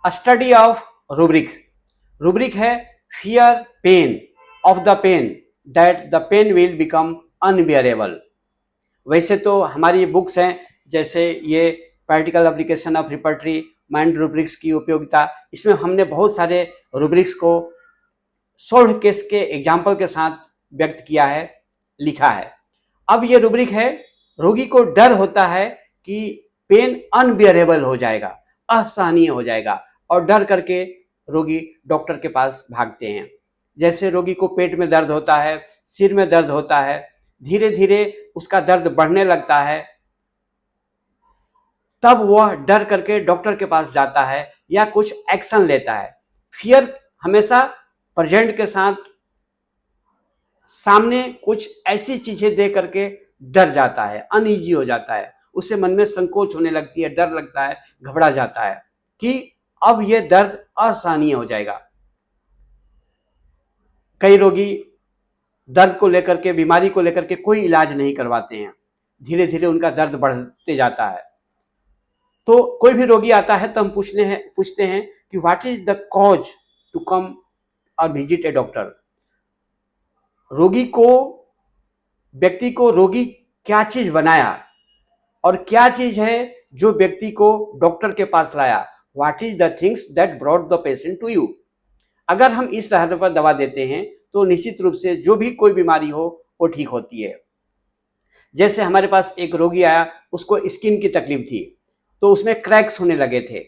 A study of rubrics. Rubric है fear pain of the pain that the pain will become unbearable. वैसे तो हमारी books हैं जैसे ये practical application of repertory mind rubrics की उपयोगिता, इसमें हमने बहुत सारे रूब्रिक्स को सॉल्व केस के एग्जाम्पल के साथ व्यक्त किया है, लिखा है। अब ये रूब्रिक है, रोगी को डर होता है कि पेन अनबियरेबल हो जाएगा, असहनीय हो जाएगा, और डर करके रोगी डॉक्टर के पास भागते हैं। जैसे रोगी को पेट में दर्द होता है, सिर में दर्द होता है, धीरे धीरे उसका दर्द बढ़ने लगता है, तब वह डर करके डॉक्टर के पास जाता है या कुछ एक्शन लेता है। फियर हमेशा प्रेजेंट के साथ सामने कुछ ऐसी चीजें दे करके डर जाता है, अनईजी हो जाता है, उससे मन में संकोच होने लगती है, डर लगता है, घबरा जाता है कि अब यह दर्द असहनीय हो जाएगा। कई रोगी दर्द को लेकर के, बीमारी को लेकर के कोई इलाज नहीं करवाते हैं, धीरे धीरे उनका दर्द बढ़ते जाता है। तो कोई भी रोगी आता है तो हम पूछते हैं कि what is the cause to come और विजिट ए डॉक्टर। व्यक्ति को रोगी क्या चीज बनाया और क्या चीज है जो व्यक्ति को डॉक्टर के पास लाया। What is the things that brought the patient to you. अगर हम इस आधार पर दवा देते हैं तो निश्चित रूप से जो भी कोई बीमारी हो वो ठीक होती है। जैसे हमारे पास एक रोगी आया, उसको स्किन की तकलीफ थी, तो उसमें क्रैक्स होने लगे थे,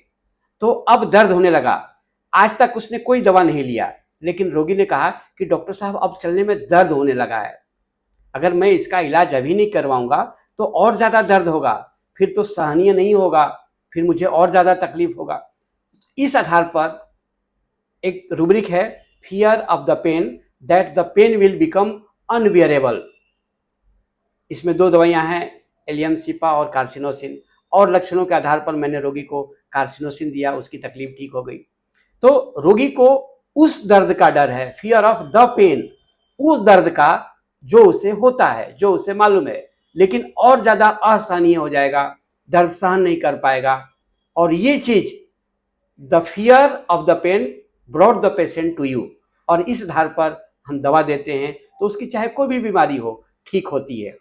तो अब दर्द होने लगा। आज तक उसने कोई दवा नहीं लिया, लेकिन रोगी ने कहा कि डॉक्टर साहब अब चलने में दर्द होने लगा है, अगर मैं इसका इलाज अभी नहीं करवाऊंगा तो और ज्यादा दर्द होगा, फिर तो सहनीय नहीं होगा, फिर मुझे और ज्यादा तकलीफ होगा। इस आधार पर एक रूब्रिक है, fear of the pain that the pain will become unbearable. इसमें 2 दवाइयां हैं, एलियमसिपा और कार्सिनोसिन, और लक्षणों के आधार पर मैंने रोगी को कार्सिनोसिन दिया, उसकी तकलीफ ठीक हो गई। तो रोगी को उस दर्द का डर है, फियर ऑफ द पेन, उस दर्द का जो उसे होता है, जो उसे मालूम है, लेकिन और ज्यादा असहनीय हो जाएगा, दर्द सहन नहीं कर पाएगा। और ये चीज the fear of the pain brought the patient to you, और इस आधार पर हम दवा देते हैं तो उसकी चाहे कोई भी बीमारी हो ठीक होती है।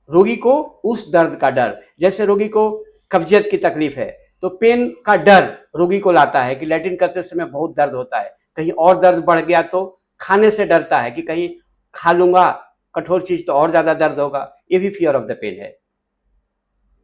रोगी को उस दर्द का डर, जैसे रोगी को कब्जियत की तकलीफ है तो पेन का डर रोगी को लाता है कि लैट्रिन करते समय बहुत दर्द होता है, कहीं और दर्द बढ़ गया तो खाने से डरता है कि कहीं खा लूंगा कठोर चीज तो और ज्यादा दर्द होगा। ये भी फियर ऑफ द पेन है।